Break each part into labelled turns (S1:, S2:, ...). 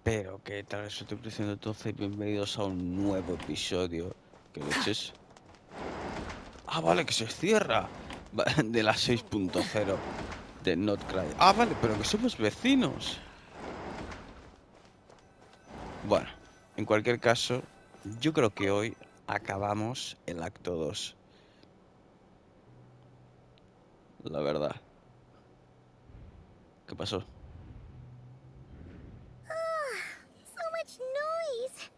S1: Pero que tal vez estoy creciendo entonces, bienvenidos a un nuevo episodio. ¿Qué leches? Ah, vale, que se cierra. De la 6.0 de Not Cry. Ah, vale, pero que somos vecinos. Bueno, en cualquier caso, yo creo que hoy acabamos el acto 2. La verdad. ¿Qué pasó?
S2: So much noise.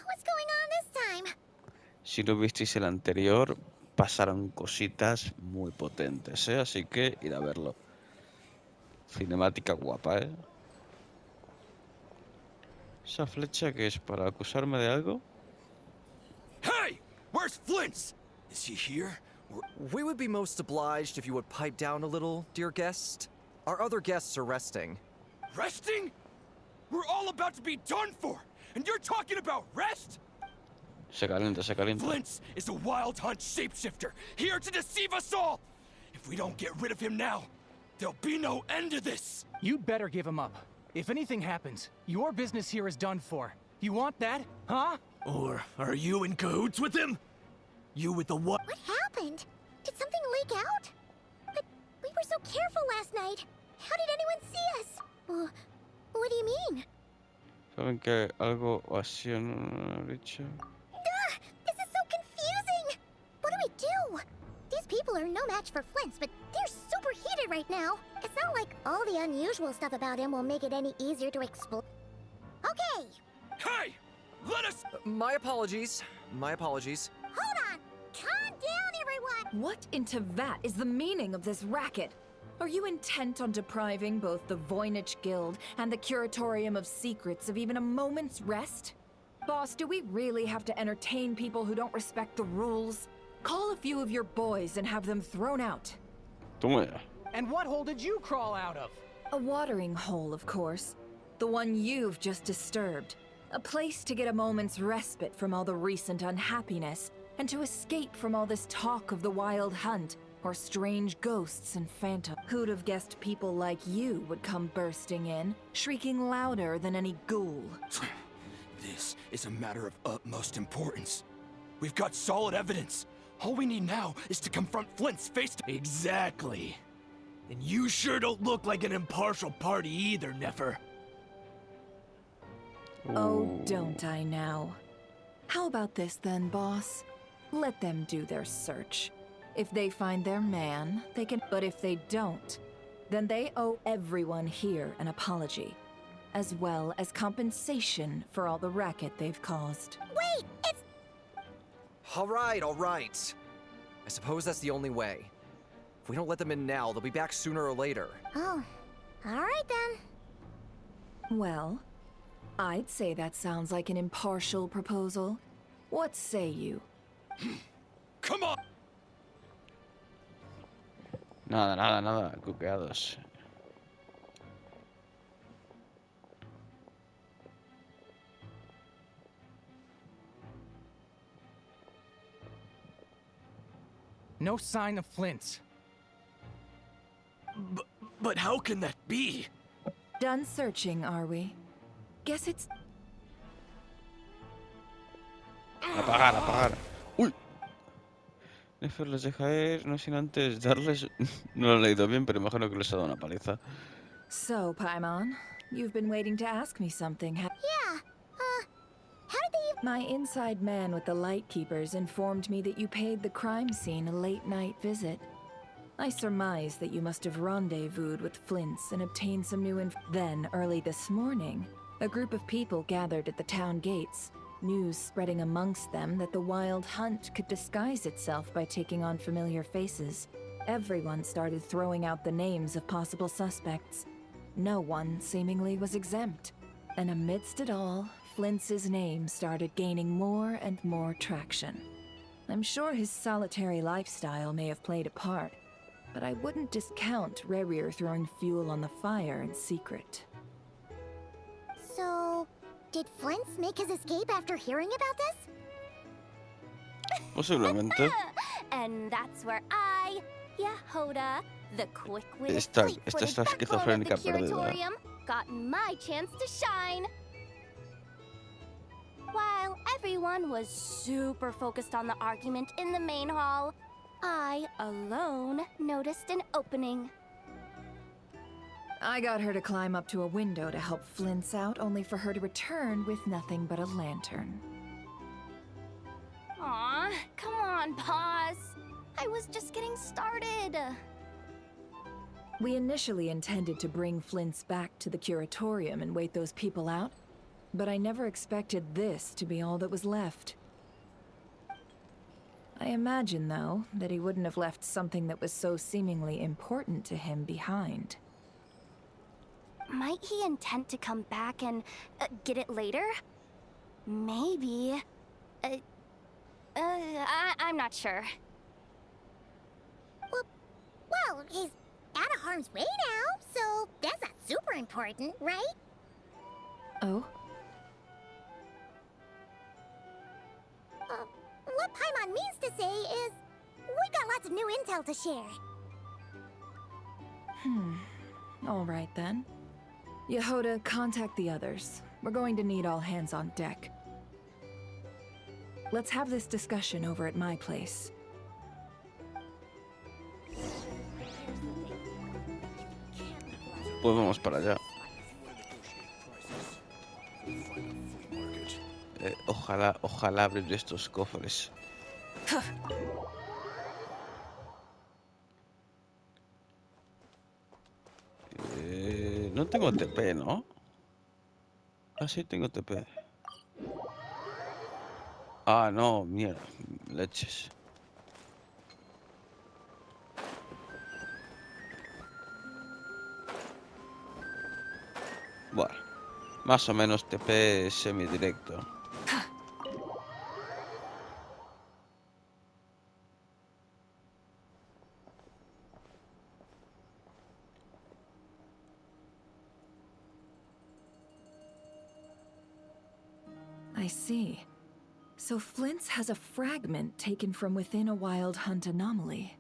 S2: What's going on this time?
S1: Si no visteis el anterior, pasaron cositas muy potentes, ¿eh? Así que ir a verlo. Cinemática guapa, ¿eh? ¿Esa flecha que es para acusarme de algo?
S3: Hey! Where's Flint's? Is he here?
S4: We would be most obliged if you would pipe down a little, dear guest. Our other guests are resting.
S3: Resting? We're all about to be done for, and you're talking about rest?
S1: Se calienta, se calienta.
S3: Flint's is a wild hunt shapeshifter, here to deceive us all! If we don't get rid of him now, there'll be no end to this!
S5: You'd better give him up. If anything happens, your business here is done for. You want that, huh?
S3: Or are you in cahoots with him? You with the what?
S2: What happened? Did something leak out? But we were so careful last night. How did anyone see us? What do you mean?
S1: ¿Saben que algo así en una brecha?
S2: This is so confusing! What do? These people are no match for Flint's, but they're super heated right now. It's not like all the unusual stuff about him will make it any easier to explain. Okay,
S3: Hey! Let us...
S4: My apologies. My apologies.
S2: hold on! Calm down, everyone!
S6: What into vat is the meaning of this racket? Are you intent on depriving both the Voynich Guild and the Curatorium of Secrets of even a moment's rest? Boss, do we really have to entertain people who don't respect the rules? Call a few of your boys and have them thrown out.
S1: Toma ya.
S5: And what hole did you crawl out of?
S6: A watering hole, of course. The one you've just disturbed. A place to get a moment's respite from all the recent unhappiness, and to escape from all this talk of the wild hunt, or strange ghosts and phantoms. Who'd have guessed people like you would come bursting in, shrieking louder than any ghoul?
S3: This is a matter of utmost importance. We've got solid evidence. All we need now is to confront Flint's face to... Exactly. And you sure don't look like an impartial party either, Nefer.
S6: Oh, don't I now? How about this then, boss? Let them do their search. If they find their man, they can... But if they don't, then they owe everyone here an apology, as well as compensation for all the racket they've caused.
S2: Wait, it's...
S4: All right. I suppose that's the only way. If we don't let them in now, they'll be back sooner or later.
S2: Oh, alright then.
S6: Well, I'd say that sounds like an impartial proposal. What say you?
S3: Come on!
S1: Nada, cuqueados.
S5: No sign of Flint's.
S3: But how can that be?
S6: Done searching, are we? Guess it's...
S1: Apagar. Uy. Nefer les deja ir, no sin antes darles... No lo he leído bien, pero imagino que les ha dado una paliza.
S6: So, Paimon, you've been waiting to ask me something,
S2: Yeah, how did they even...
S6: My inside man with the Lightkeepers informed me that you paid the crime scene a late-night visit. I surmise that you must have rendezvoused with Flint's and obtained some new Then, early this morning, a group of people gathered at the town gates, news spreading amongst them that the wild hunt could disguise itself by taking on familiar faces. Everyone started throwing out the names of possible suspects. No one, seemingly, was exempt. And amidst it all, Flint's name started gaining more and more traction. I'm sure his solitary lifestyle may have played a part, but I wouldn't discount Rerir throwing fuel on the fire in secret.
S2: So, did Flint's make his escape after hearing about this?
S1: Posiblemente.
S2: And that's where I, Yehoda, the quick-witted
S1: Esta
S2: fleet-footed
S1: está
S2: backbone of the
S1: esquizofrénica perdida.
S2: Curatorium, got my chance to shine. While everyone was super focused on the argument in the main hall, I alone noticed an opening.
S6: I got her to climb up to a window to help Flint's out, only for her to return with nothing but a lantern.
S2: Aw, come on, Paz. I was just getting started.
S6: We initially intended to bring Flint's back to the curatorium and wait those people out, but I never expected this to be all that was left. I imagine, though, that he wouldn't have left something that was so seemingly important to him behind.
S2: Might he intend to come back and get it later? Maybe. I'm not sure. Well, he's out of harm's way now, so that's not super important, right?
S6: Oh?
S2: What Paimon means to say is, we got lots of new intel to share.
S6: All right then. Yehoda, contact the others. We're going to need all hands on deck. Let's have this discussion over at my place.
S1: Pues vamos para allá. Ojalá abrir estos cofres. No tengo TP, ¿no? Ah, sí, tengo TP. Ah, no, mierda, leches. Bueno, más o menos TP semidirecto.
S6: I see. So Flint's has a fragment taken from within a wild hunt anomaly.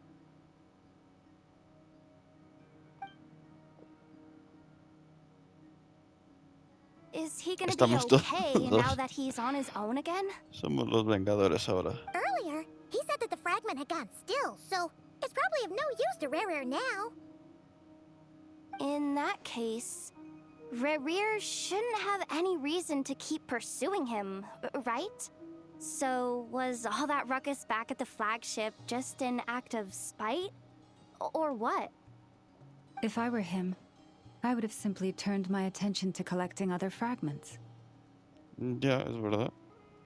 S2: Is he gonna
S1: Estamos
S2: be okay
S1: todos.
S2: now that he's on his own again?
S1: Somos los Vengadores ahora.
S2: Earlier, he said that the fragment had gone still, so it's probably of no use to Rerir now. In that case, Rerir shouldn't have any reason to keep pursuing him, right? So was all that ruckus back at the flagship just an act of spite? Or what?
S7: If I were him, I would have simply turned my attention to collecting other fragments.
S1: Ya, es verdad.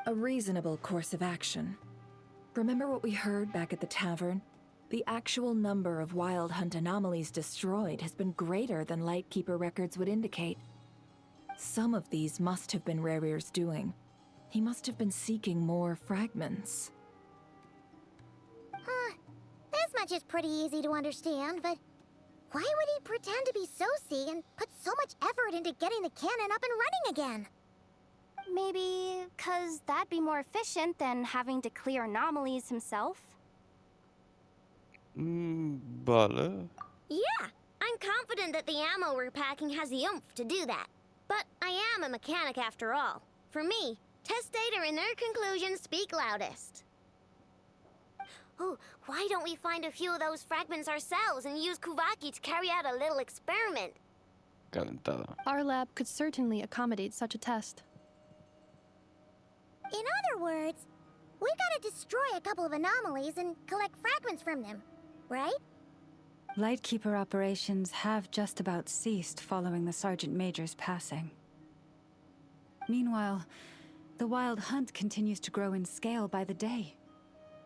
S6: A reasonable course of action. Remember what we heard back at the tavern? The actual number of wild hunt anomalies destroyed has been greater than Lightkeeper records would indicate. Some of these must have been Rerir's doing. He must have been seeking more fragments.
S2: This much is pretty easy to understand, but why would he pretend to be Soci and put so much effort into getting the cannon up and running again? Maybe 'cause that'd be more efficient than having to clear anomalies himself?
S1: Vale.
S2: Yeah, I'm confident that the ammo we're packing has the oomph to do that. But I am a mechanic after all. For me, test data and their conclusions speak loudest. Oh, why don't we find a few of those fragments ourselves and use Kuvaki to carry out a little experiment?
S1: Calentada.
S8: Our lab could certainly accommodate such a test.
S2: In other words, we gotta destroy a couple of anomalies and collect fragments from them, right?
S7: Lightkeeper operations have just about ceased following the Sergeant Major's passing. Meanwhile, the Wild Hunt continues to grow in scale by the day.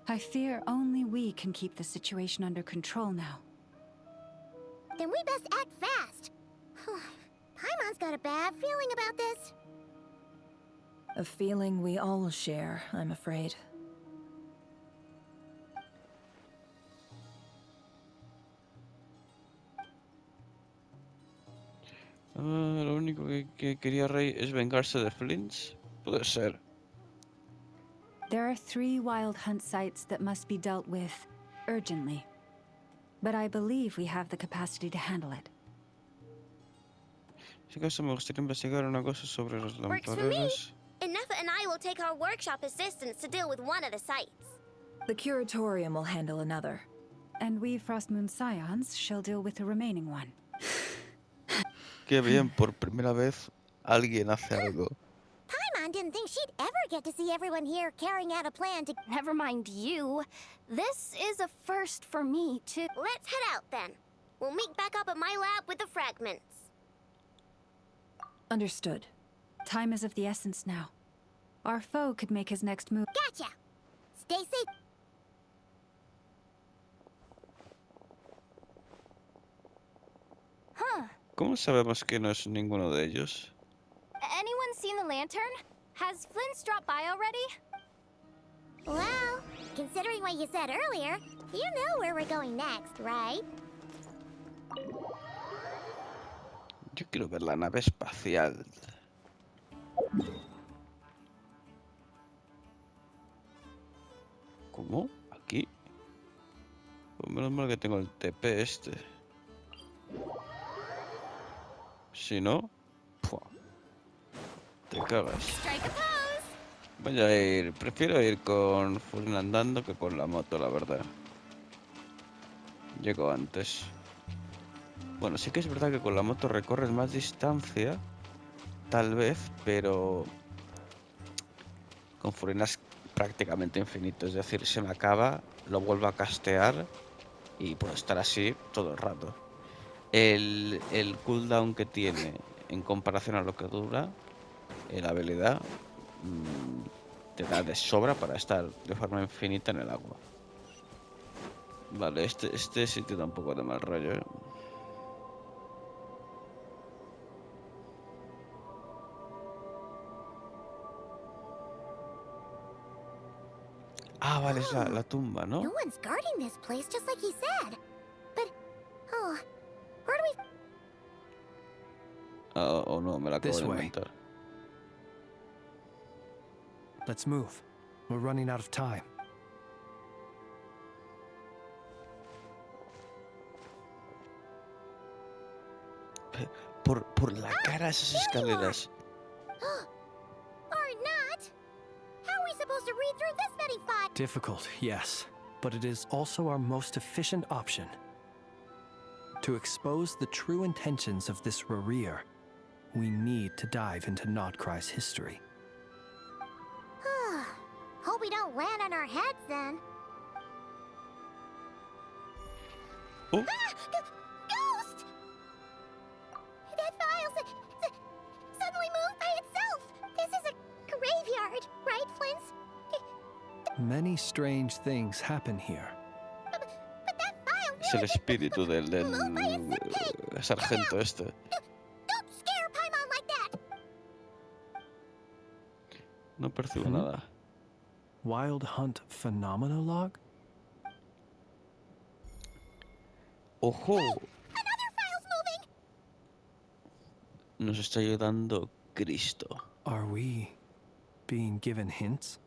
S7: I fear only we can keep the situation under control now.
S2: Then we best act fast. Paimon's got a bad feeling about this.
S6: A feeling we all share, I'm afraid.
S1: Lo único que quería Rey es vengarse de Flint. Puede ser.
S7: There are 3 Wild Hunt sites that must be dealt with urgently. But I believe we have the capacity to handle it.
S1: En ese caso me gustaría investigar una cosa sobre los
S2: Works for me.
S1: lampareros.
S2: Enough and I will take our workshop assistants to deal with one of the sites.
S6: The curatorium will handle another.
S7: And we Frostmoon Scions shall deal with the remaining one.
S1: Qué bien, por primera vez alguien hace algo.
S2: Paimon didn't think she'd ever get to see everyone here carrying out a plan to...
S8: Never mind you. This is a first for me, too.
S2: Let's head out, then. We'll meet back up at my lab with the fragments.
S6: Understood.
S7: Time is of the essence now. Our foe could make his next move.
S2: Gotcha! Stay safe.
S8: Huh.
S1: ¿Cómo sabemos que no es ninguno de ellos?
S8: Anyone seen the lantern? Has Flint's dropped by already?
S2: Well, considering what you said earlier, you know where we're going next, right?
S1: Yo quiero ver la nave espacial. ¿Cómo? ¿Aquí? Pues menos mal que tengo el TP este. Si no... ¡pua! Te cagas.
S2: Strike a pose!
S1: Voy a ir... Prefiero ir con Furin andando que con la moto, la verdad. Llego antes. Bueno, sí que es verdad que con la moto recorres más distancia, tal vez, pero con Furin es prácticamente infinito. Es decir, se me acaba, lo vuelvo a castear y puedo estar así todo el rato. El cooldown que tiene en comparación a lo que dura, la habilidad, te da de sobra para estar de forma infinita en el agua. Vale, este sitio da un poco de mal rollo, ¿eh? Ah, vale, es la tumba, ¿no?
S2: No one's guarding this place, just like he said. But, oh, where do we...
S1: Oh, no, me la acabo
S3: This
S1: de
S3: way.
S1: inventar.
S3: Let's move. We're running out of time.
S1: Por la cara de esas escaleras.
S2: Or not? How are we supposed to read through this many files?
S3: Difficult, yes, but it is also our most efficient option. To expose the true intentions of this Rerir, we need to dive into Nodkrai's history.
S2: Hope we don't land on our heads, then.
S1: Oh.
S2: Ghost! That file suddenly moved by itself. This is a graveyard, right, Flint's?
S3: Many strange things happen here.
S2: But that file
S1: Es el espíritu del sargento este.
S2: Don't scare Paimon like that!
S1: No percibo nada.
S3: Wild Hunt Phenomenologue?
S1: ¡Ojo!
S2: Another file's moving!
S1: Nos está ayudando Cristo.
S3: Are we being given hints?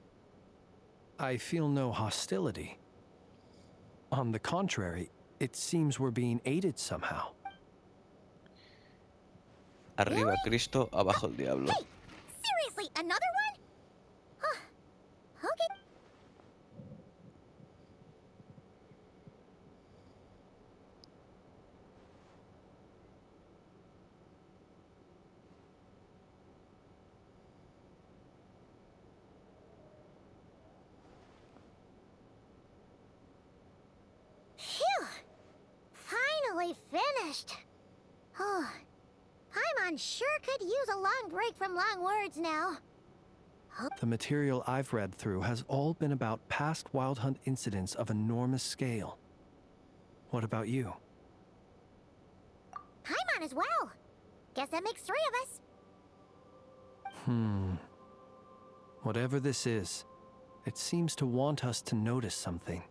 S3: I feel no hostility. On the contrary, it seems we're being aided somehow.
S1: Arriba Cristo, abajo el diablo.
S2: Hey! Seriously, another one? Okay. Phew! Finally finished. Oh, Paimon sure could use a long break from long words now.
S3: The material I've read through has all been about past Wild Hunt incidents of enormous scale. What about you?
S2: Paimon as well. Guess that makes 3 of us.
S3: Whatever this is, it seems to want us to notice something.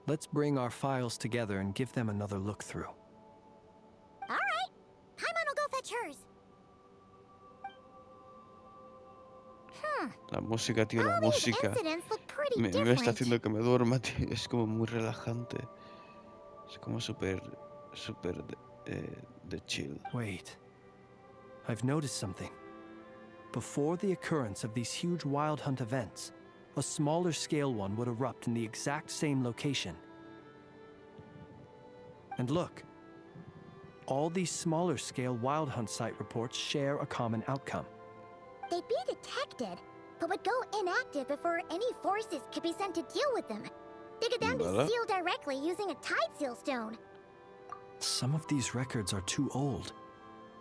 S3: Let's bring our files together and give them another look through.
S2: All right. Paimon will go fetch hers.
S1: La música, tío, la
S2: All these
S1: música.
S2: incidents look pretty
S1: Me
S2: different.
S1: está haciendo que me duerma, tío. Es como muy relajante. Es como súper de chill.
S3: Wait. I've noticed something.
S9: before the occurrence of these huge wild hunt events, a smaller scale one would erupt in the exact same location. And look, all these smaller scale wild hunt site reports share a common outcome.
S2: They'd be detected, but would go inactive before any forces could be sent to deal with them. They could then be sealed directly using a tide seal stone.
S9: Some of these records are too old.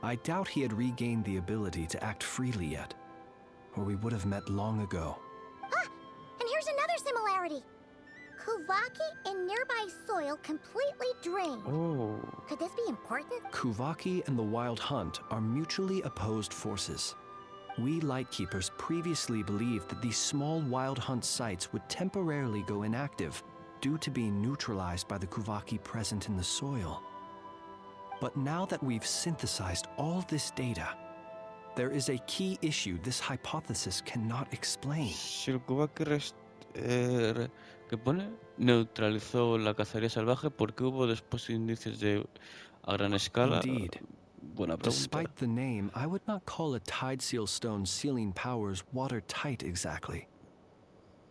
S9: I doubt he had regained the ability to act freely yet, or we would have met long ago.
S2: Ah! And here's another similarity. Kuvaki in nearby soil completely drained.
S1: Oh.
S2: Could this be important?
S9: Kuvaki and the Wild Hunt are mutually opposed forces. We Lightkeepers previously believed that these small Wild Hunt sites would temporarily go inactive due to being neutralized by the Kuvaki present in the soil. But now that we've synthesized all this data, there is a key issue this hypothesis cannot explain.
S1: Si el Kuvaki que pone neutralizó la cacería salvaje, ¿por qué hubo después indicios de a gran escala?
S9: Indeed.
S1: Buena pregunta.
S9: Despite the name, I would not call a tide seal stone's sealing powers watertight exactly.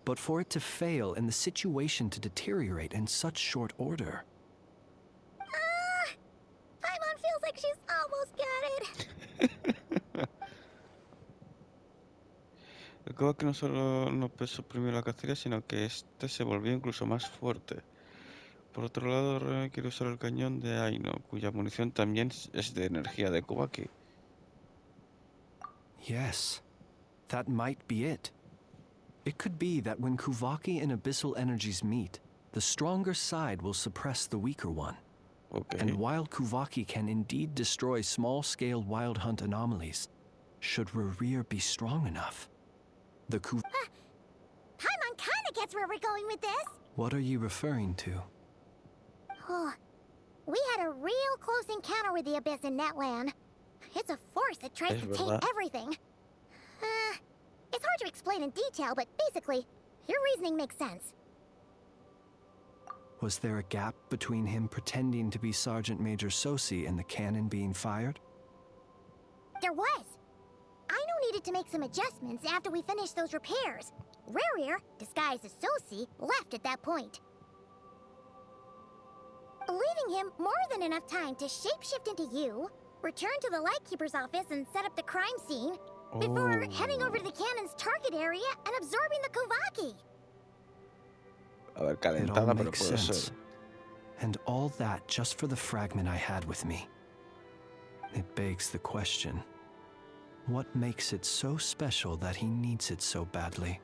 S9: But for it to fail and the situation to deteriorate in such short order.
S2: Paimon feels like she's almost got it.
S1: El Kuvaki no solo no suprimió la cacería, sino que este se volvió incluso más fuerte. Por otro lado, Ren quiere usar el cañón de Aino, cuya munición también es de energía de Kuvaki.
S9: Yes, that might be it. It could be that when Kuvaki and abyssal energies meet, the stronger side will suppress the weaker one.
S1: Okay.
S9: And while Kuvaki can indeed destroy small-scale wild hunt anomalies, should Rerir be strong enough, the
S2: Paimon kinda gets where we're going with this.
S9: What are you referring to?
S2: Oh, we had a real close encounter with the Abyss in Netland. It's a force that tries to taint everything. It's hard to explain in detail, but basically, your reasoning makes sense.
S9: Was there a gap between him pretending to be Sergeant Major Sosi and the cannon being fired?
S2: There was. Aino needed to make some adjustments after we finished those repairs. Rerir, disguised as Sosi, left at that point, leaving him more than enough time to shapeshift into you, return to the Lightkeeper's office and set up the crime scene, before heading over to the cannon's target area and absorbing the Kuvaki.
S1: A ver,
S9: It all
S1: calentada, pero
S9: makes
S1: puede
S9: sense.
S1: ser.
S9: And all that just for the fragment I had with me. It begs the question, what makes it so special that he needs it so badly?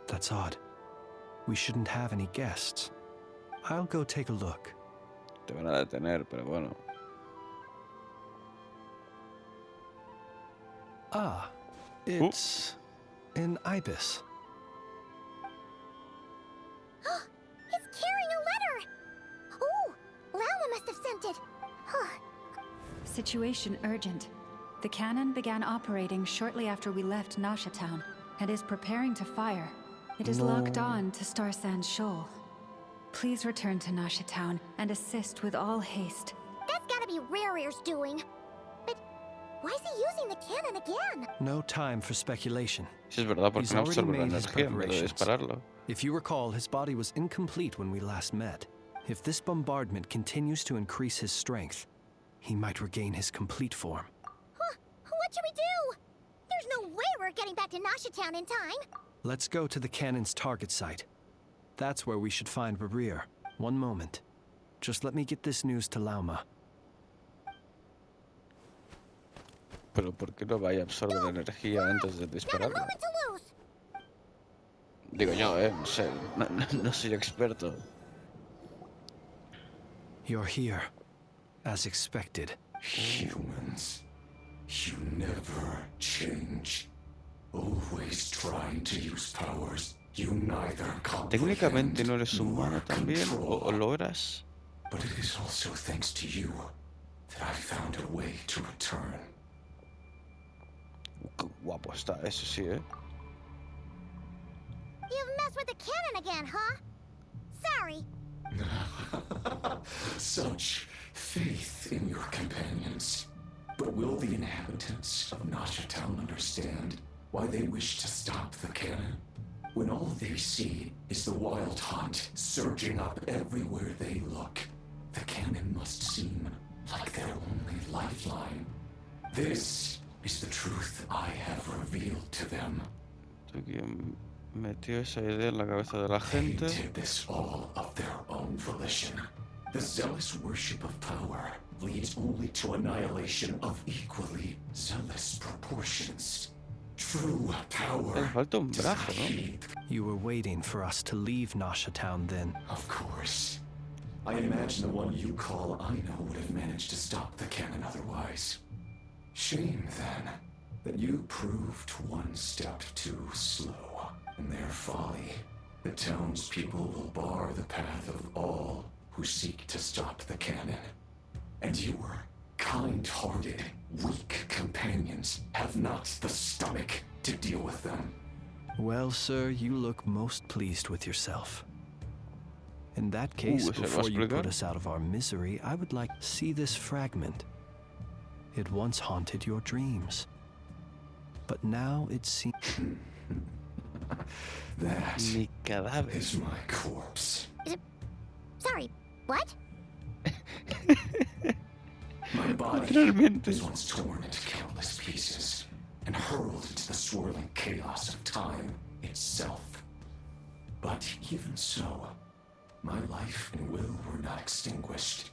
S9: That's odd. We shouldn't have any guests. I'll go take a look.
S1: Te van a detener, pero bueno.
S9: Ah, it's an ibis.
S2: It's carrying a letter! Ooh, Lauma must have sent it.
S7: Situation urgent. The cannon began operating shortly after we left Nasha Town and is preparing to fire. It is locked on to Star Sand Shoal. Please return to Nasha Town and assist with all haste.
S2: That's gotta be Rerir's doing. But why is he using the cannon again?
S9: No time for speculation.
S1: Sí, es verdad, porque
S9: He's
S1: no
S9: already
S1: absorbe la
S9: made his
S1: energía en vez de
S9: preparations.
S1: dispararlo.
S9: If you recall, his body was incomplete when we last met. If this bombardment continues to increase his strength, he might regain his complete form.
S2: What should we do? There's no way we're getting back to Nasha Town in time.
S9: Let's go to the cannon's target site. That's where we should find Rerir. One moment. Just let me get this news to Lauma.
S1: Pero ¿por qué no vaya a absorber la energía antes de
S2: Not a
S1: dispararlo?
S2: moment to lose.
S1: Digo yo, no sé, no soy experto.
S9: You're here, as expected.
S10: Humans, you never change. Always trying to use powers you neither comprehend
S1: Técnicamente no eres humano
S10: nor
S1: también,
S10: control.
S1: o lo eras.
S10: But it is also thanks to you that I found a way to return.
S1: Qué guapo está, eso sí, ¿eh?
S2: You've messed with the cannon again, huh? Sorry.
S10: such faith in your companions. But will the inhabitants of Nashatown understand why they wish to stop the cannon? When all they see is the wild hunt surging up everywhere they look, the cannon must seem like their only lifeline. This is the truth I have revealed to them.
S1: ¿Quién metió esa idea en la cabeza de la
S10: They
S1: gente?
S10: did this all of their own volition. The zealous worship of power leads only to annihilation of equally zealous proportions. True power.
S1: Le falta un
S10: does
S1: brazo,
S10: not
S1: ¿no?
S10: heed.
S9: You were waiting for us to leave Nashatown then.
S10: Of course. I imagine the one you call Aino would have managed to stop the cannon otherwise. Shame, then, that you proved one step too slow. In their folly, the townspeople will bar the path of all who seek to stop the cannon. And your kind-hearted, weak companions have not the stomach to deal with them.
S9: Well, sir, you look most pleased with yourself. In that case,
S1: ¿se va a
S9: before you
S1: explicar?
S9: put us out of our misery, I would like to see this fragment. It once haunted your dreams. But now it seems...
S10: That
S1: Mi cadáver.
S10: is my corpse.
S2: Sorry, what?
S10: My body
S1: Literalmente.
S10: was once torn into countless pieces and hurled into the swirling chaos of time itself. But even so, my life and will were not extinguished.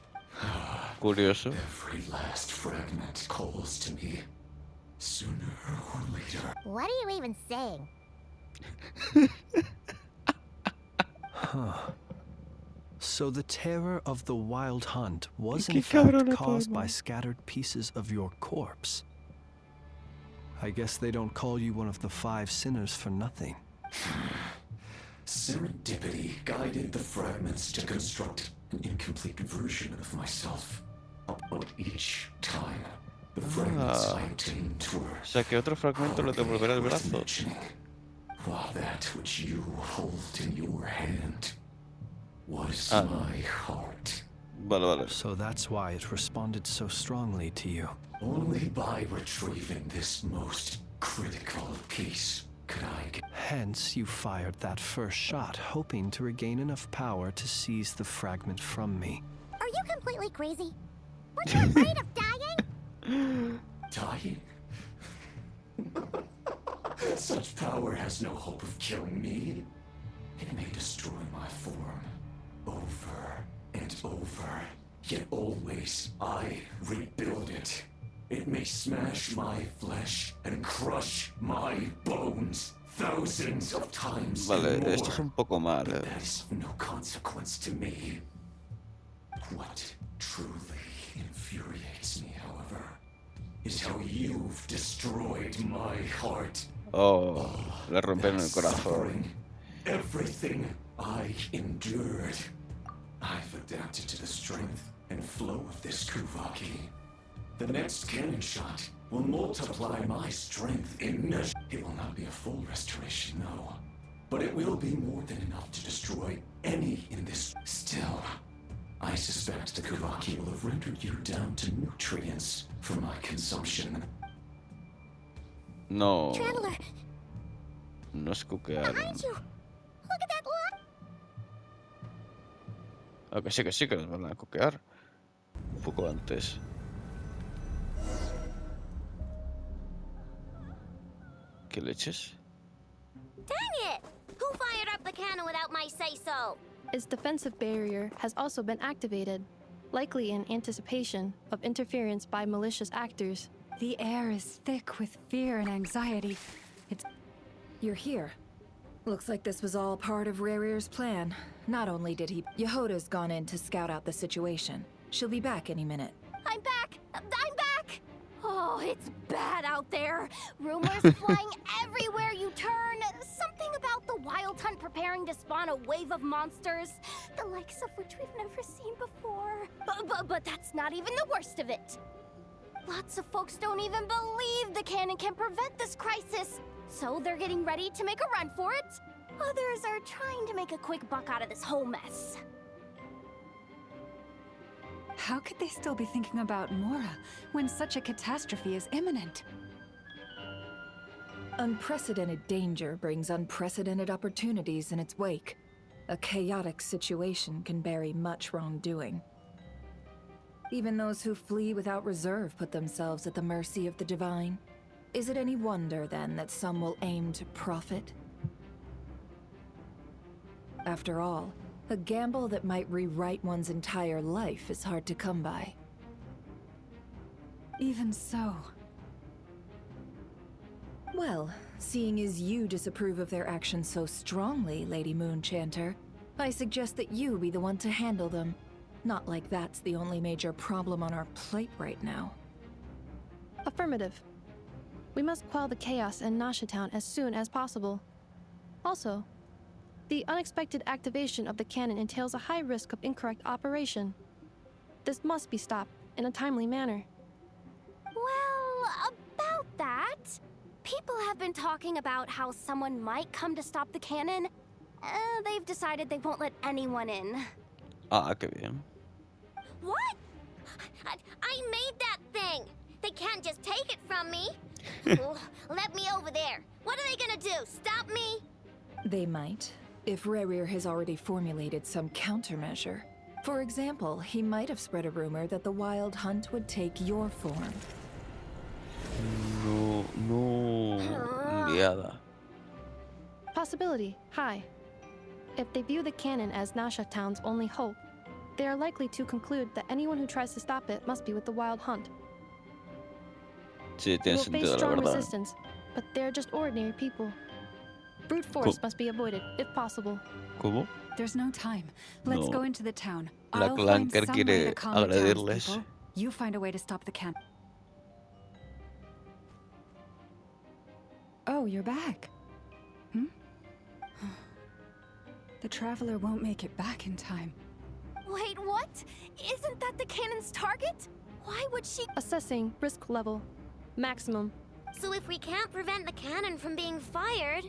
S1: Curioso.
S10: Every last fragment calls to me, sooner or later.
S2: What are you even saying?
S9: Huh. So the terror of the wild hunt was
S1: Qué
S9: in fact
S1: cabrón
S9: caused
S1: todo.
S9: by scattered pieces of your corpse. I guess they don't call you one of the 5 sinners for nothing.
S10: Serendipity guided the fragments to construct an incomplete version of myself. But each time, the fragments I obtained were
S1: O sea que otro fragmento le devolverá el brazo.
S10: mentioning, while that which you hold in your hand was my heart.
S1: Vale, vale.
S9: So that's why it responded so strongly to you.
S10: Only by retrieving this most critical piece could I get...
S9: Hence, you fired that first shot, hoping to regain enough power to seize the fragment from me.
S2: Are you completely crazy? Weren't you afraid of dying?
S10: Dying? Such power has no hope of killing me. It may destroy my form over and over, yet always I rebuild it. It may smash my flesh and crush my bones thousands of times
S1: Vale,
S10: and more.
S1: esto es un poco mal,
S10: But that is of no consequence to me. What truly infuriates me, however, is how you've destroyed my heart.
S1: Oh, le rompieron el
S10: That
S1: corazón.
S10: suffering, everything I endured, I've adapted to the strength and flow of this Kuvaki. The next cannon shot will multiply my strength in measure. It will not be a full restoration, no. But it will be more than enough to destroy any in this. Still, I suspect the Kuvaki will have rendered you down to nutrients for my consumption.
S1: No,
S2: Traveler,
S1: no es cuquear.
S2: behind you. Look at that lock.
S1: Ah, que sí, que nos van a cuquear. Un poco antes. ¿Qué leches?
S2: Dang it! Who fired up the cannon without my say-so?
S11: Its defensive barrier has also been activated, likely in anticipation of interference by malicious actors.
S7: The air is thick with fear and anxiety.
S6: You're here. Looks like this was all part of Rarir's plan. Not only did he... Yehoda's gone in to scout out the situation. She'll be back any minute.
S8: I'm back! I'm back! Oh, it's bad out there. Rumors flying everywhere you turn. Something about the wild hunt preparing to spawn a wave of monsters, the likes of which we've never seen before. But that's not even the worst of it. Lots of folks don't even believe the cannon can prevent this crisis, so they're getting ready to make a run for it. Others are trying to make a quick buck out of this whole mess.
S7: How could they still be thinking about Mora when such a catastrophe is imminent?
S6: Unprecedented danger brings unprecedented opportunities in its wake. A chaotic situation can bury much wrongdoing. Even those who flee without reserve put themselves at the mercy of the divine. Is it any wonder, then, that some will aim to profit? After all, a gamble that might rewrite one's entire life is hard to come by.
S7: Even so.
S6: Well, seeing as you disapprove of their actions so strongly, Lady Moonchanter, I suggest that you be the one to handle them. Not like that's the only major problem on our plate right now.
S11: Affirmative. We must quell the chaos in Nasha Town as soon as possible. Also, the unexpected activation of the cannon entails a high risk of incorrect operation. This must be stopped in a timely manner.
S8: Well, about that, people have been talking about how someone might come to stop the cannon. They've decided they won't let anyone in.
S1: Ah, qué bien.
S2: What? I made that thing. They can't just take it from me. Oh, let me over there. What are they gonna do? Stop me?
S6: They might, if Rerir has already formulated some countermeasure. For example, he might have spread a rumor that the Wild Hunt would take your form.
S1: No, enviada.
S11: Possibility high. If they view the cannon as Nasha Town's only hope, they are likely to conclude that anyone who tries to stop it must be with the Wild Hunt.
S1: Sí,
S11: They
S1: tiene
S11: will face
S1: sentido, la
S11: strong
S1: verdad.
S11: resistance, but they're just ordinary people. Brute force must be avoided, if possible.
S1: ¿Cómo?
S7: There's no time. Let's
S1: No.
S7: go into the town.
S1: La
S7: I'll find
S1: Clanker
S7: some way
S1: quiere
S7: to calm the
S1: agredirles.
S7: townspeople. You find a way to stop the camp. Oh, you're back. The Traveler won't make it back in time.
S8: Wait, what? Isn't that the cannon's target? Why would she?
S11: Assessing risk level. Maximum.
S2: So if we can't prevent the cannon from being fired...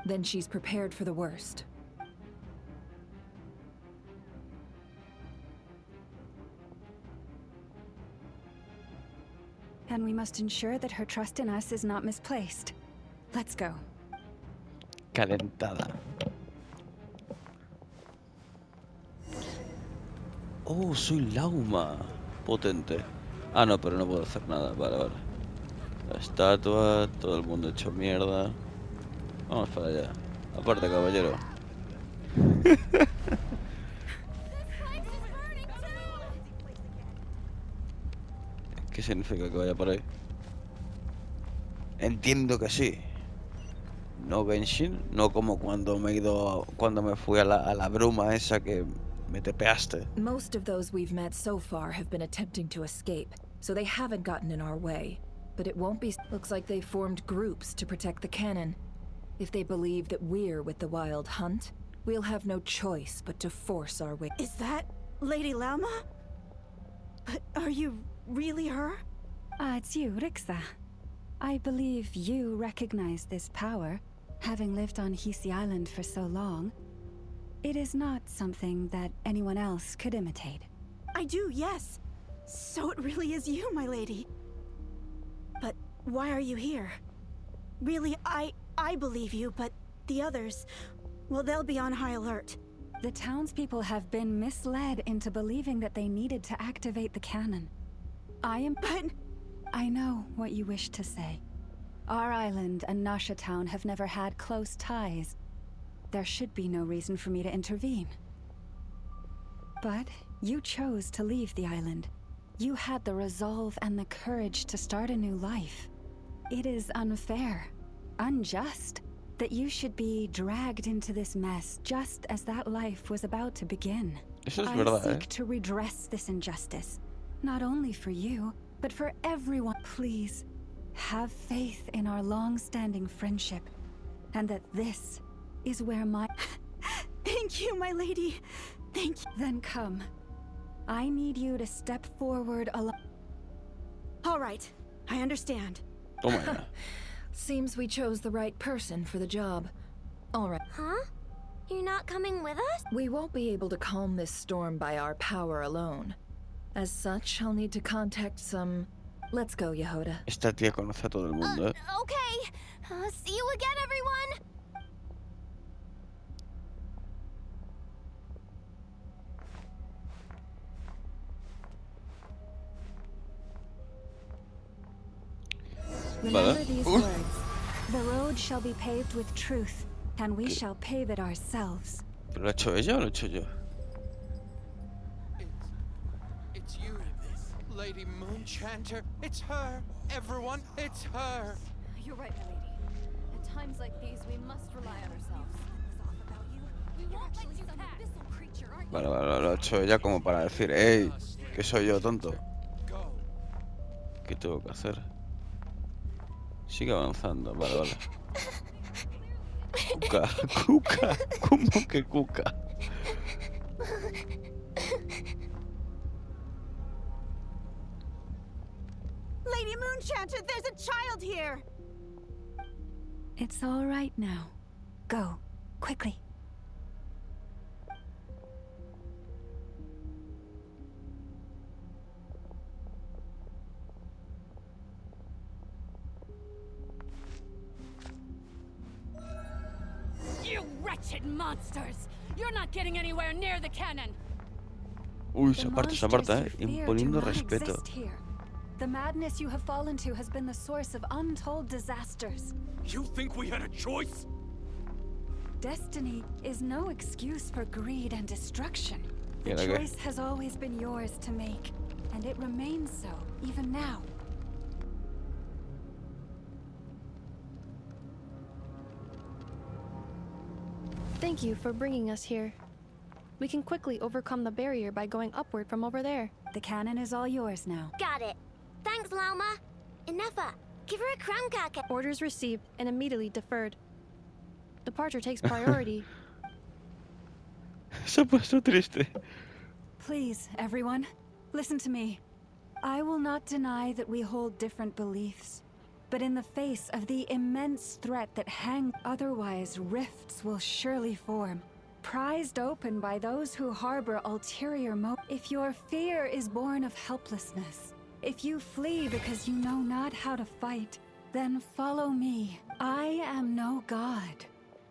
S6: Then she's prepared for the worst.
S7: And we must ensure that her trust in us is not misplaced. Let's go.
S1: Calentada. Oh, soy Lauma. Potente. Ah, no, pero no puedo hacer nada. Vale, vale. La estatua, todo el mundo hecho mierda. Vamos para allá. Aparte, caballero. ¿Qué significa que vaya por ahí? Entiendo que sí. No Genshin, no como cuando me fui a la bruma esa que me tepeaste.
S6: Most of those we've met so far have been attempting to escape, so they haven't gotten in our way. But it won't be. Looks like they formed groups to protect the cannon. If they believe that we're with the Wild Hunt, we'll have no choice but to force our way.
S12: Is that Lady Lauma? But are you really her?
S7: It's you, Rixa. I believe you recognize this power, having lived on Hisi Island for so long. It is not something that anyone else could imitate.
S12: I do, yes. So it really is you, my lady. But why are you here? Really, I believe you, but the others, well, they'll be on high alert.
S7: The townspeople have been misled into believing that they needed to activate the cannon. But I know what you wish to say. Our island and Nasha Town have never had close ties. There should be no reason for me to intervene. But you chose to leave the island. You had the resolve and the courage to start a new life. It is unfair, unjust, that you should be dragged into this mess just as that life was about to begin.
S1: Eso es
S7: I
S1: verdad,
S7: seek to redress this injustice, not only for you, but for everyone. Please, have faith in our long-standing friendship, and that this is where my...
S12: Thank you, my lady. Thank you.
S7: Then come. I need you to step forward alone.
S12: All right, I understand.
S1: Toma ya.
S6: Seems we chose the right person for the job. All right.
S2: Huh? You're not coming with us?
S6: We won't be able to calm this storm by our power alone. As such, I'll need to contact some... Let's go, Yehoda.
S1: Esta tía conoce a todo el mundo, ¿eh?
S8: Okay. See you again, everyone.
S7: Remember these words. The road shall be paved with truth, and we shall pave it ourselves.
S1: ¿Pero lo ha hecho ella o lo he hecho yo?
S13: It's you, Lady Moonchanter. It's her. Everyone, it's her.
S14: You're right, my lady. At times like these, we must rely on ourselves.
S1: Vale, lo ha hecho ella como para decir, ¡ey! Que soy yo, tonto. ¿Qué tengo que hacer? Sigue avanzando, vale. Cuca. ¿Cómo que cuca?
S12: Lady Moonchanter, there's a child here!
S7: It's all right now. Go, quickly.
S14: You wretched monsters! You're not getting anywhere near the cannon!
S1: Uy, se aparta, imponiendo respeto.
S7: The madness you have fallen to has been the source of untold disasters.
S3: You think we had a choice?
S7: Destiny is no excuse for greed and destruction. The
S1: Yeah, okay.
S7: choice has always been yours to make, and it remains so, even now.
S11: Thank you for bringing us here. We can quickly overcome the barrier by going upward from over there.
S7: The cannon is all yours now.
S2: Got it. Thanks, Lauma. Enougha, give her a crown caca.
S11: Orders received and immediately deferred. Departure takes priority.
S1: Se ha puesto triste.
S7: Please, everyone, listen to me. I will not deny that we hold different beliefs, but in the face of the immense threat that hangs, otherwise rifts will surely form, prized open by those who harbor ulterior motives. If your fear is born of helplessness, if you flee because you know not how to fight, then follow me. I am no god,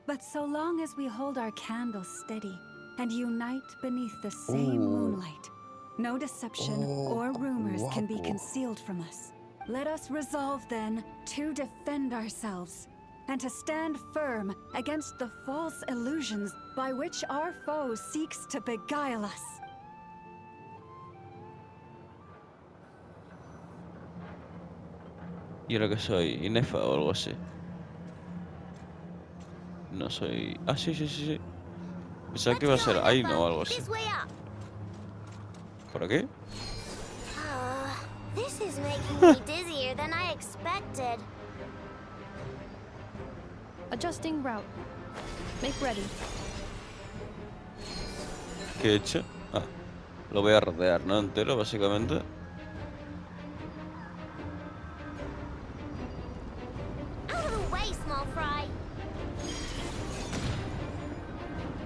S7: but so long as we hold our candles steady and unite beneath the same moonlight, no deception or rumors can be concealed from us. Let us resolve then to defend ourselves and to stand firm against the false illusions by which our foe seeks to beguile us.
S1: ¿Y ahora que soy? ¿Inefa o algo así? No soy... Ah, sí. Pensaba que iba a ser Aino o algo así. ¿Por aquí?
S2: This is making me dizzier than I expected.
S11: Adjusting route. Make ready.
S1: ¿Qué he hecho? Ah, lo voy a rodear, ¿no? Entero, básicamente.
S2: Out of the way, small fry.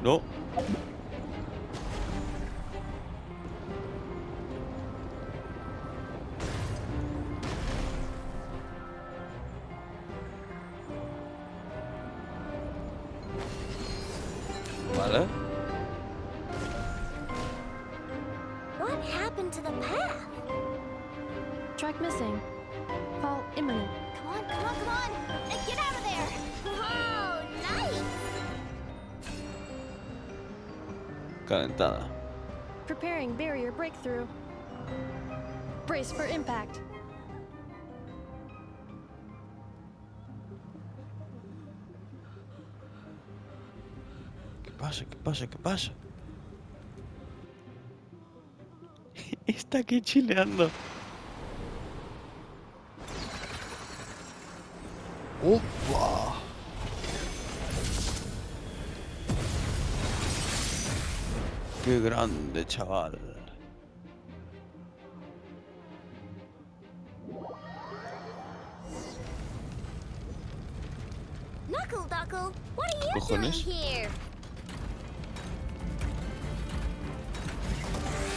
S1: No. Vale.
S2: What happened to the path?
S11: Track missing. Fall imminent.
S8: Come on! Get out of there!
S2: Whoa, nice!
S1: Calentada.
S11: Preparing barrier breakthrough. Brace for impact.
S1: ¿Qué pasa? Está aquí chileando. ¡Opa! ¡Qué grande, chaval!
S2: Knuckle Duckle, what are you
S1: Cojones.
S2: doing here?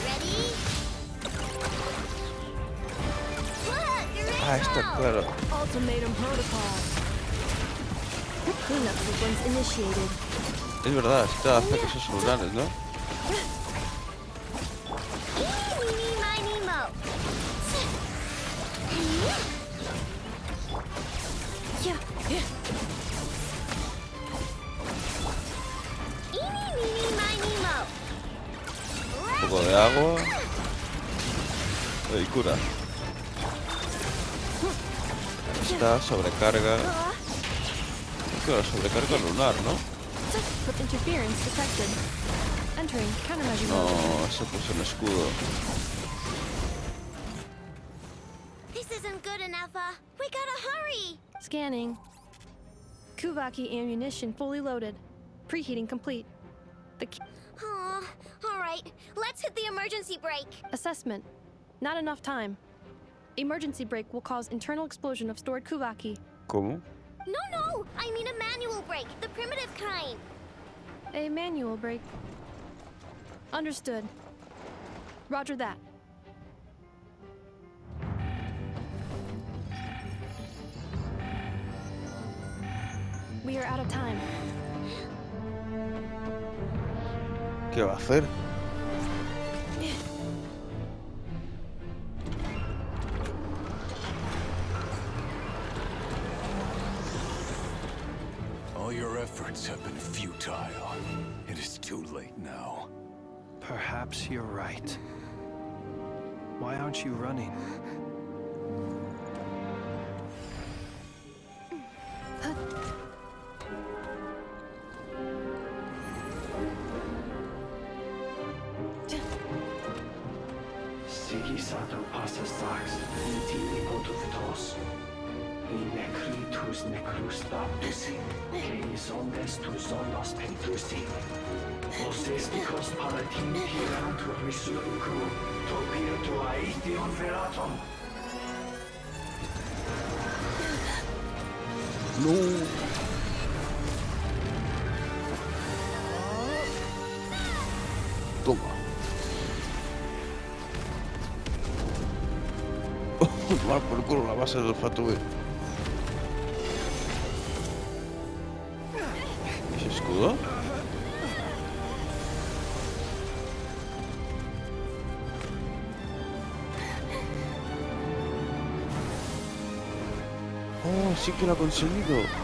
S2: Ready?
S1: Ah, está claro.
S11: Ultimatum protocol. Cleanup sequence initiated.
S1: Es verdad, está hacer esos lunares, ¿no?
S2: Eeny, meeny, miny, mo.
S11: Yeah.
S2: Eeny, meeny, miny, mo.
S1: Un poco de agua. Y cura. Está sobrecarga. Claro, sobrecarga lunar, ¿no?
S11: With interference detected. Entering countermeasure mode.
S1: No, se puso un escudo.
S2: This isn't good enough, we gotta hurry.
S11: Scanning. Kuvaki ammunition fully loaded. Preheating complete. The
S2: Aw, alright, let's hit the emergency brake.
S11: assessment. Not enough time. Emergency brake will cause internal explosion of stored Kuvaki.
S1: ¿Cómo?
S2: No, I mean a manual brake, the primitive kind.
S11: A manual brake. Understood. Roger that. We are out of time.
S1: ¿Qué va a hacer?
S10: All your efforts have been futile. It is too late now.
S9: Perhaps you're right. Why aren't you running?
S10: Sigisato passa sax, intini potuftos. In necritus necrus baptusi, cenis omnes tu zonos pentusi. Os esticos palatin pirantur resurcu, topirtu aetion veratum.
S1: No. Toma. Tomar por culo la base del olfato. ¿Ese escudo? Oh, sí que lo ha conseguido.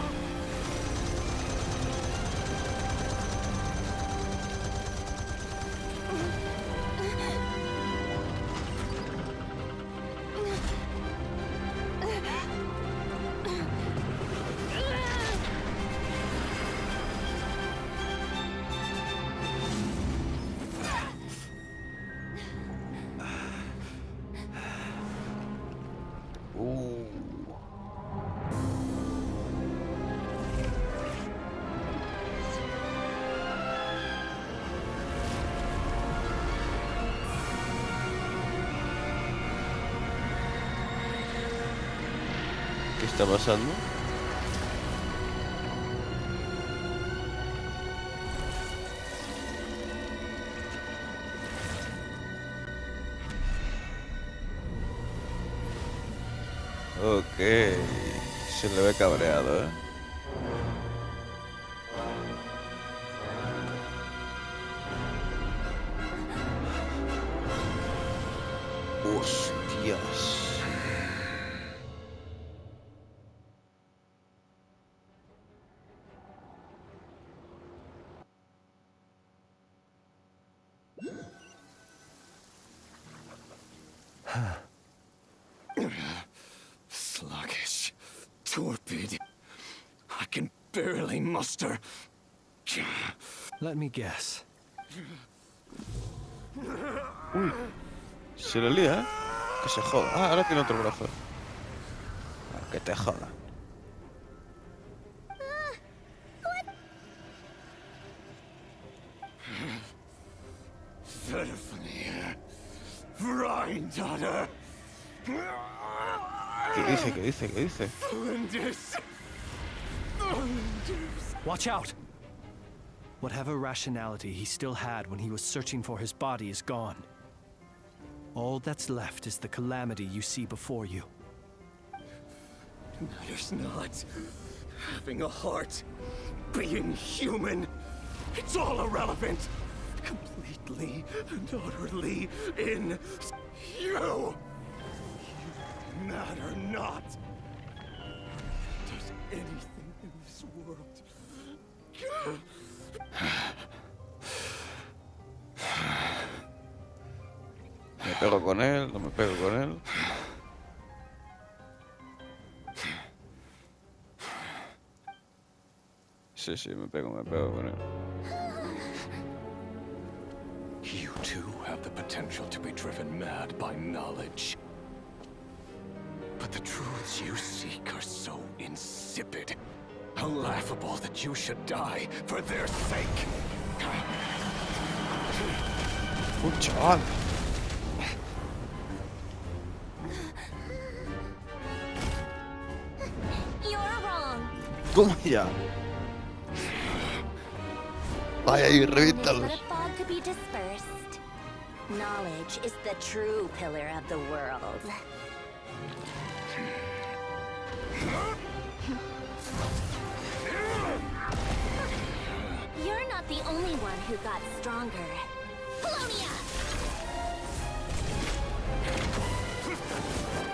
S1: ¿Qué está pasando? Ok, se le ve cabreado, ¿eh? Hostias.
S3: Sluggish, torpid. I can barely muster.
S9: Let me guess.
S1: Uy, se le lía, ¿eh? Que se joda. Ah, ahora tiene otro brazo. Ah, que te joda. ¿Qué dice? ¿Qué dice? ¿Qué dice?
S9: Watch out! Whatever rationality he still had when he was searching for his body is gone. All that's left is the calamity you see before you.
S3: Matters not. Having a heart, being human, it's all irrelevant. Completely and utterly in you. You matter not. Does anything in this world.
S1: Me pego con él, no me pego con él. Sí, sí, me pego con él.
S10: You too have the potential to be driven mad by knowledge. But the truths you seek are so insipid, how laughable that you should die for their sake.
S1: Chaval.
S8: You're wrong.
S1: ¿Cómo ya? Vaya y reviéntalos.
S2: But a fog to be dispersed. Knowledge is the true pillar of the world.
S8: You're not the only one who got stronger. Polonia!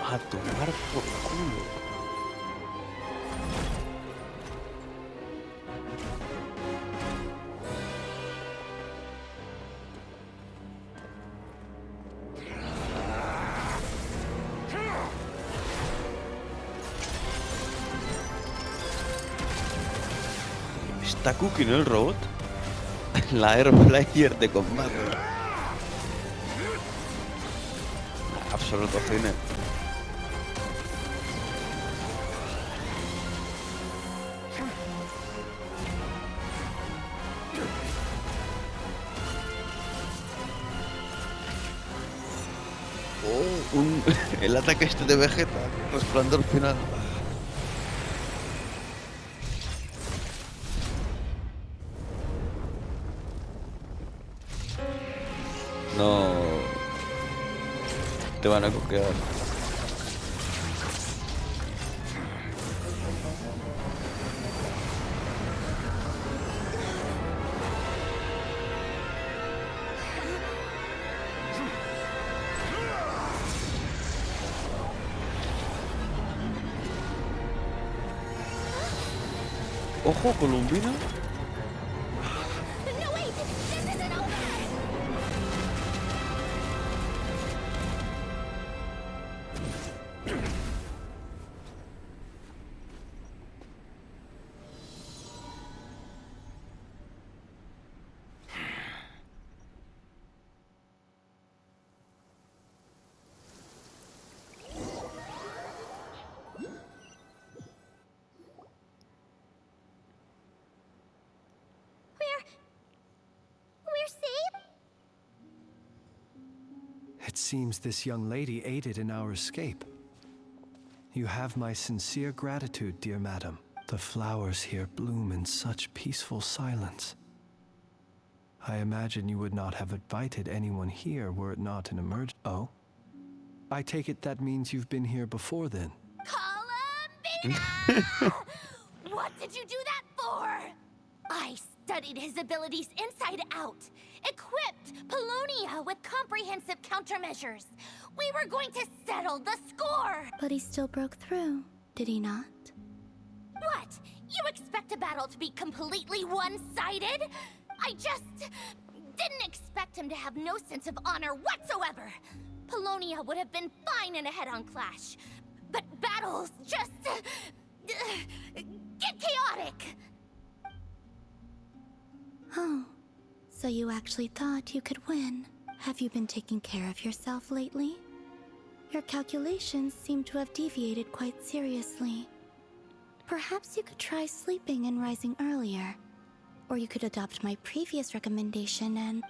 S1: A tomar por culo. ¿Está cooking el robot? La airflyer de combate. Absoluto cine. Oh, el ataque este de Vegeta, resplandor final. No. Te van a coquear. Ojo, Columbina.
S8: No, wait! This isn't over! We're safe?
S9: It seems this young lady aided in our escape. You have my sincere gratitude, dear madam. The flowers here bloom in such peaceful silence. I imagine you would not have invited anyone here were it not an emergency. Oh? I take it that means you've been here before then.
S8: Columbina! What did you do that for? I studied his abilities inside out, equipped Polonia with comprehensive countermeasures. We were going to settle the score.
S2: But he still broke through, did he not?
S8: What? You expect a battle to be completely one-sided? I just didn't expect him to have no sense of honor whatsoever. Polonia would have been fine in a head-on clash, but battles just get chaotic.
S2: Oh, so you actually thought you could win. Have you been taking care of yourself lately? Your calculations seem to have deviated quite seriously. Perhaps you could try sleeping and rising earlier. Or you could adopt my previous recommendation and...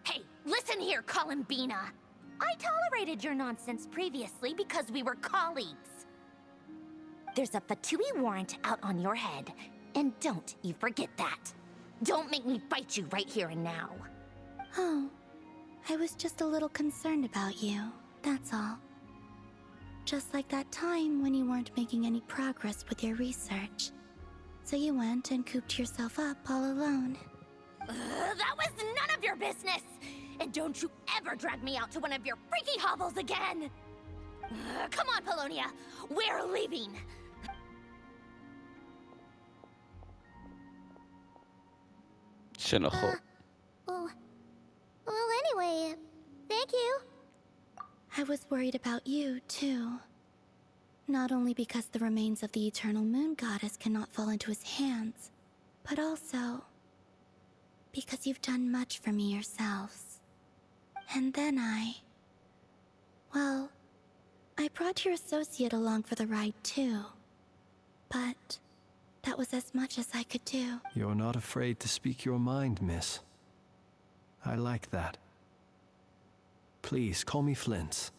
S8: Hey, listen here, Columbina. I tolerated your nonsense previously because we were colleagues. There's a Fatui warrant out on your head, and don't you forget that. Don't make me fight you right here and now.
S2: Oh, I was just a little concerned about you, that's all. Just like that time when you weren't making any progress with your research. So you went and cooped yourself up all alone.
S8: That was none of your business! And don't you ever drag me out to one of your freaky hovels again! Come on, Polonia! We're leaving!
S1: Se enojó.
S2: Well, anyway, thank you. I was worried about you, too. Not only because the remains of the eternal moon goddess cannot fall into his hands, but also because you've done much for me yourselves. And then well, I brought your associate along for the ride, too. But that was as much as I could do.
S9: You're not afraid to speak your mind, miss. I like that. Please, call me Flint's.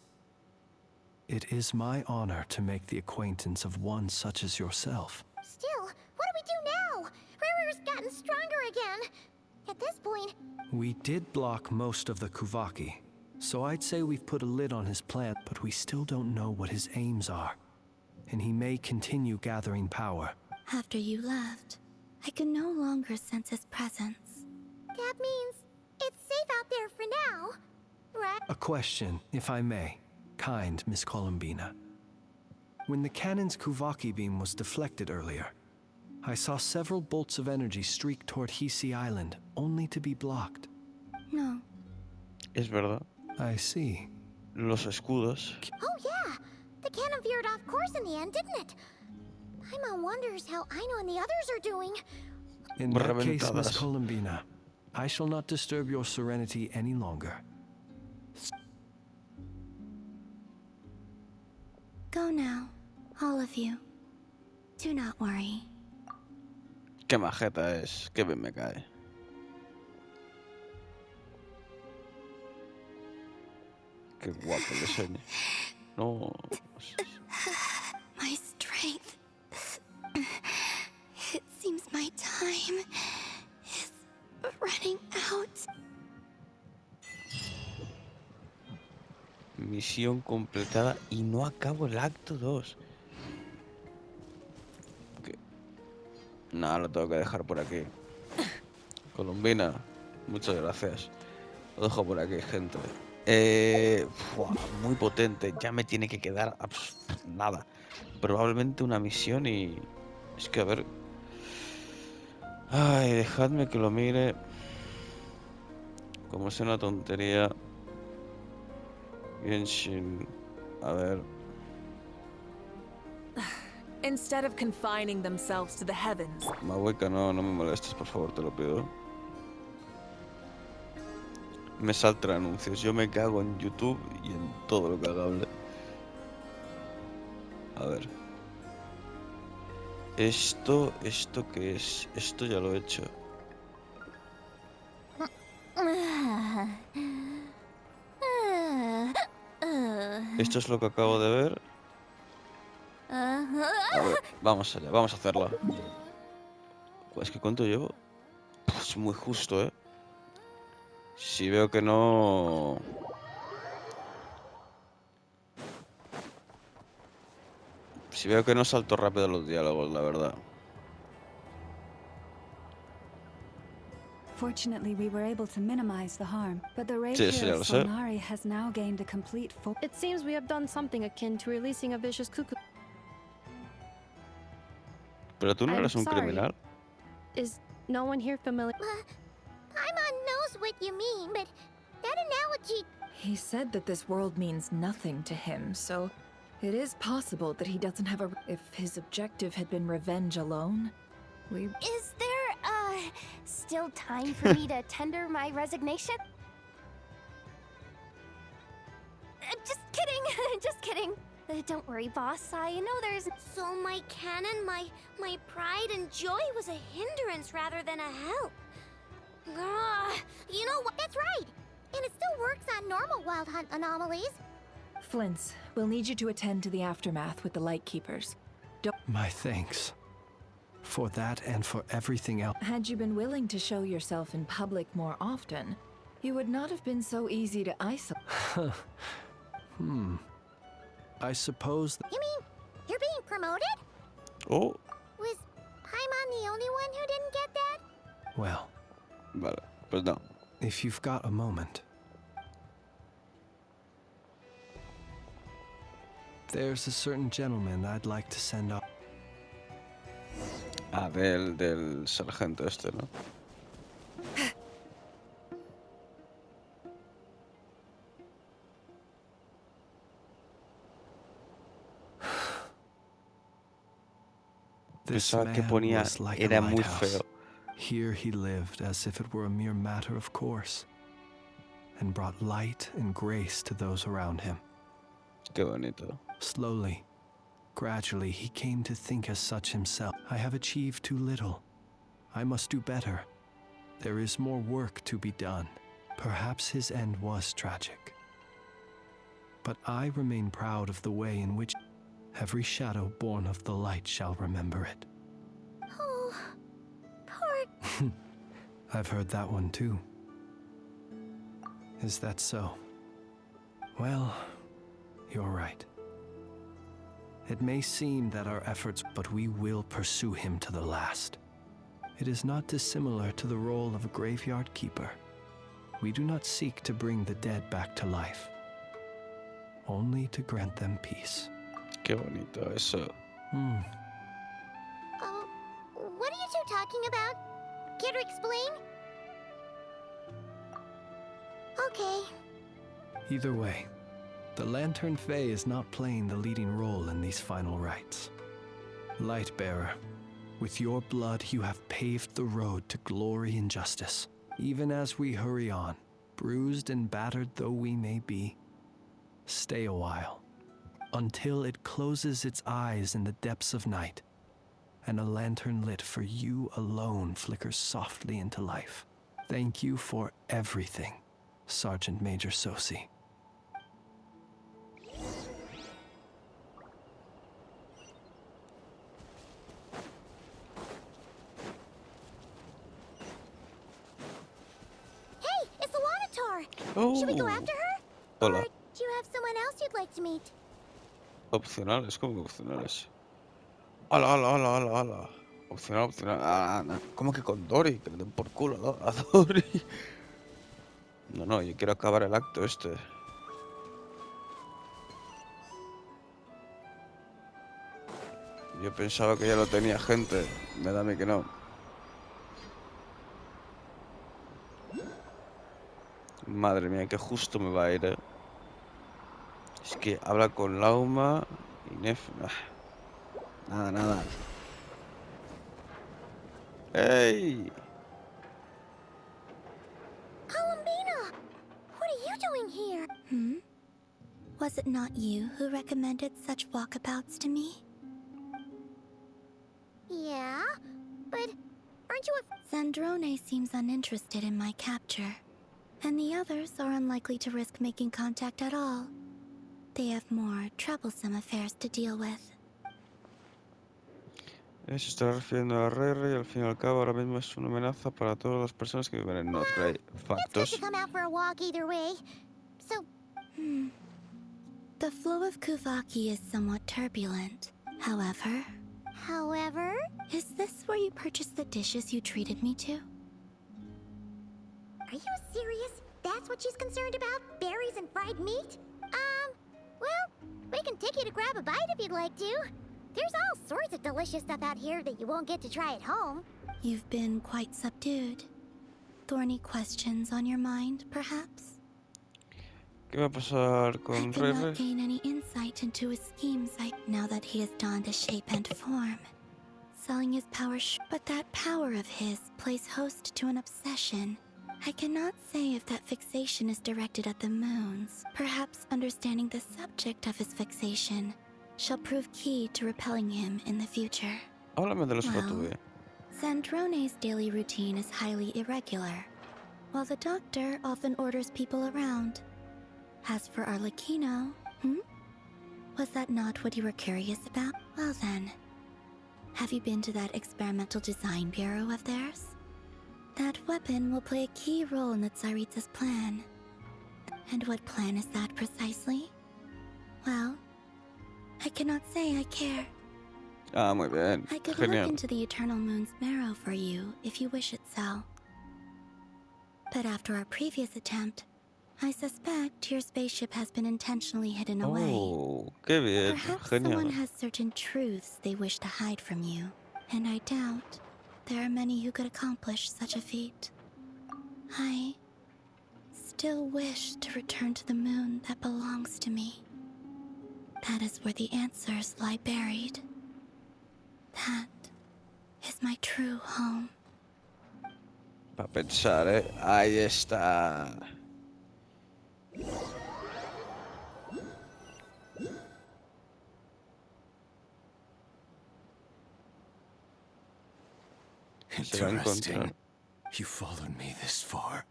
S9: It is my honor to make the acquaintance of one such as yourself.
S2: Still, what do we do now? Rurer's gotten stronger again. At this point...
S9: We did block most of the Kuvaki, so I'd say we've put a lid on his plan, but we still don't know what his aims are. And he may continue gathering power.
S2: After you left, I could no longer sense his presence. That means it's safe out there for now, right?
S9: A question, if I may, kind Miss Columbina. When the cannon's Kuvaki beam was deflected earlier, I saw several bolts of energy streak toward Hisi Island, only to be blocked.
S2: No.
S1: Es verdad.
S9: I see.
S1: Los escudos.
S2: Oh yeah! The cannon veered off course in the end, didn't it? Paimon wonders how Aino and the others are doing.
S9: In that case, Miss Columbina, I shall not disturb your serenity any longer.
S2: Go now, all of you. Do not worry.
S1: Qué majeta es, qué bien me cae. Qué guapo le sueño. No.
S2: My strength. It seems my time is running out.
S1: Misión completada y no acabo el acto 2. Nada, lo tengo que dejar por aquí. Colombina, muchas gracias. Lo dejo por aquí, gente. Muy potente. Ya me tiene que quedar nada. Probablemente una misión y... Es que a ver... Ay, dejadme que lo mire. Como es una tontería. Genshin... A ver...
S6: Instead of confining themselves to the heavens.
S1: Mahueca, no me molestes, por favor, te lo pido. Me saltan anuncios. Yo me cago en YouTube y en todo lo que hable. A ver. ¿Esto qué es? Esto ya lo he hecho. Esto es lo que acabo de ver. A ver, vamos allá, vamos a hacerla. Es que ¿cuánto llevo? Pues muy justo, ¿eh? Si veo que no... Si veo que no salto rápido los diálogos, la verdad.
S7: Fortunately, we were able to minimize the harm, but the
S1: Sí, eso ya
S7: rapier
S1: lo sé.
S7: Solnari has now gained a complete
S11: It seems we have done something akin to releasing a vicious cuckoo.
S1: Pero tú no
S11: I'm
S1: eres un
S11: sorry.
S1: criminal.
S11: Is no one here familiar?
S2: Paimon knows what you mean, but that analogy...
S6: He said that this world means nothing to him, so it is possible that he doesn't have a... If his objective had been revenge alone,
S8: Is there, still time for me to tender my resignation? Just kidding, just kidding. Don't worry, boss. I know there's...
S2: So my canon, my pride and joy was a hindrance rather than a help. You know what? That's right. And it still works on normal Wild Hunt anomalies.
S6: Flint's, we'll need you to attend to the aftermath with the Lightkeepers.
S9: My thanks. For that and for everything else.
S6: Had you been willing to show yourself in public more often, you would not have been so easy to isolate.
S9: I suppose
S2: You mean you're being promoted?
S1: Oh,
S2: Was Paimon the only one who didn't get that?
S9: well,
S1: vale, pues no.
S9: if you've got a moment. There's a certain gentleman I'd like to send up.
S1: Ah, del sargento este, ¿no?
S9: This
S1: Pensaba que
S9: man
S1: ponía
S9: was like a
S1: era muy
S9: lighthouse.
S1: feo.
S9: Here he lived as if it were a mere matter of course, and brought light and grace to those around him.
S1: Qué bonito.
S9: Slowly, gradually, he came to think as such himself. I have achieved too little. I must do better. There is more work to be done. Perhaps his end was tragic. But I remain proud of the way in which every shadow born of the light shall remember it.
S2: Oh, poor.
S9: I've heard that one too. Is that so? Well, you're right. It may seem that our efforts, but we will pursue him to the last. It is not dissimilar to the role of a graveyard keeper. We do not seek to bring the dead back to life, only to grant them peace.
S1: Qué bonito eso.
S2: What are you two talking about? Care to explain? Okay.
S9: Either way, the Lantern Fae is not playing the leading role in these final rites. Lightbearer, with your blood you have paved the road to glory and justice. Even as we hurry on, bruised and battered though we may be, stay a while, until it closes its eyes in the depths of night, and a lantern lit for you alone flickers softly into life. Thank you for everything, Sergeant Major Sosi.
S2: Hey, it's the Wanator!
S1: Oh.
S2: Should we go after her?
S1: Hola.
S2: Or do you have someone else you'd like to meet?
S1: Opcionales, ¿cómo que opcionales? Hola, hola, hola, hola, hola. Opcional, opcional. Ah, no. ¿Cómo que con Dory? Que le den por culo a Dory. No, yo quiero acabar el acto este. Yo pensaba que ya lo tenía gente. Me da a mí que no. Madre mía, que justo me va a ir, ¿eh? Es que habla con Lauma y Nef. Nada. ¡Ey!
S2: Columbina! What are you doing here?
S15: Was it not you who recommended such walkabouts to me?
S2: Yeah, but aren't you a...
S15: Zandrone seems uninterested in my capture, and the others are unlikely to risk making contact at all. They have more troublesome affairs to deal with.
S1: Se está refiriendo a Rere y al fin y al cabo ahora mismo es una amenaza para todas las personas que viven en North Krai. Factos.
S2: It's good to come out for a walk either way. So...
S15: The flow of Kuvaki is somewhat turbulent. However... Is this where you purchased the dishes you treated me to?
S2: Are you serious? That's what she's concerned about? Berries and fried meat? Well, we can take you to grab a bite if you'd like to. There's all sorts of delicious stuff out here that you won't get to try at home.
S15: You've been quite subdued. Thorny questions on your mind, perhaps?
S1: ¿Qué va a pasar con
S15: I could
S1: Rere?
S15: not gain any insight into his schemes now that he has donned a shape and form. Selling his power but that power of his plays host to an obsession. I cannot say if that fixation is directed at the moons. Perhaps understanding the subject of his fixation shall prove key to repelling him in the future.
S1: Háblame de los Fatui.
S15: Zandrone's daily routine is highly irregular, while the doctor often orders people around. As for Arlecchino, was that not what you were curious about? Well then, have you been to that experimental design bureau of theirs? That weapon will play a key role in the Tsaritsa's plan. And what plan is that precisely? Well, I cannot say I care.
S1: Ah, muy bien.
S15: I could look
S1: Genial.
S15: into the Eternal Moon's marrow for you if you wish it so. But after our previous attempt, I suspect your spaceship has been intentionally hidden away.
S1: Oh, qué bien.
S15: Perhaps
S1: Genial.
S15: someone has certain truths they wish to hide from you, and I doubt there are many who could accomplish such a feat. I still wish to return to the moon that belongs to me. That is where the answers lie buried. That is my true home.
S1: Para pensar, ¿eh? Ahí está. Se va a encontrar.
S3: Interesting. You followed me this far.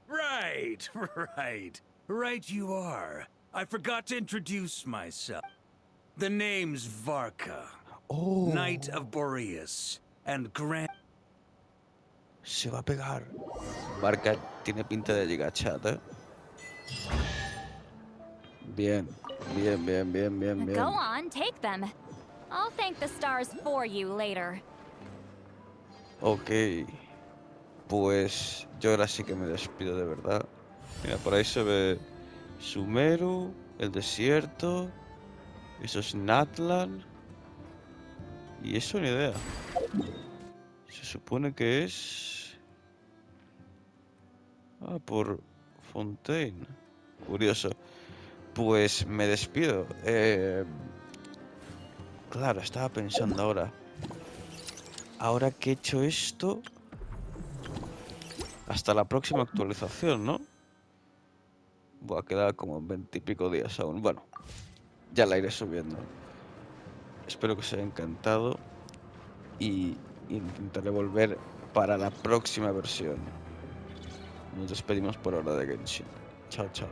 S16: Right, right you are. I forgot to introduce myself. The name's Varka, Knight of Boreas, and Grand...
S1: Se va a pegar. Barca tiene pinta de llegar chat, ¿eh? Bien, bien, bien, bien, bien, bien.
S8: Go on, take them. I'll thank the stars for you later.
S1: Ok. Pues yo ahora sí que me despido de verdad. Mira, por ahí se ve Sumeru, el desierto. Eso es Natlan. Y eso ni idea. Se supone que es... Ah, por Fontaine. Curioso. Pues me despido. Claro, estaba pensando ahora. Ahora que he hecho esto... Hasta la próxima actualización, ¿no? Buah, queda como 20 y pico días aún. Bueno, ya la iré subiendo. Espero que os haya encantado. Y intentaré volver para la próxima versión. Nos despedimos por ahora de Genshin. Chao, chao.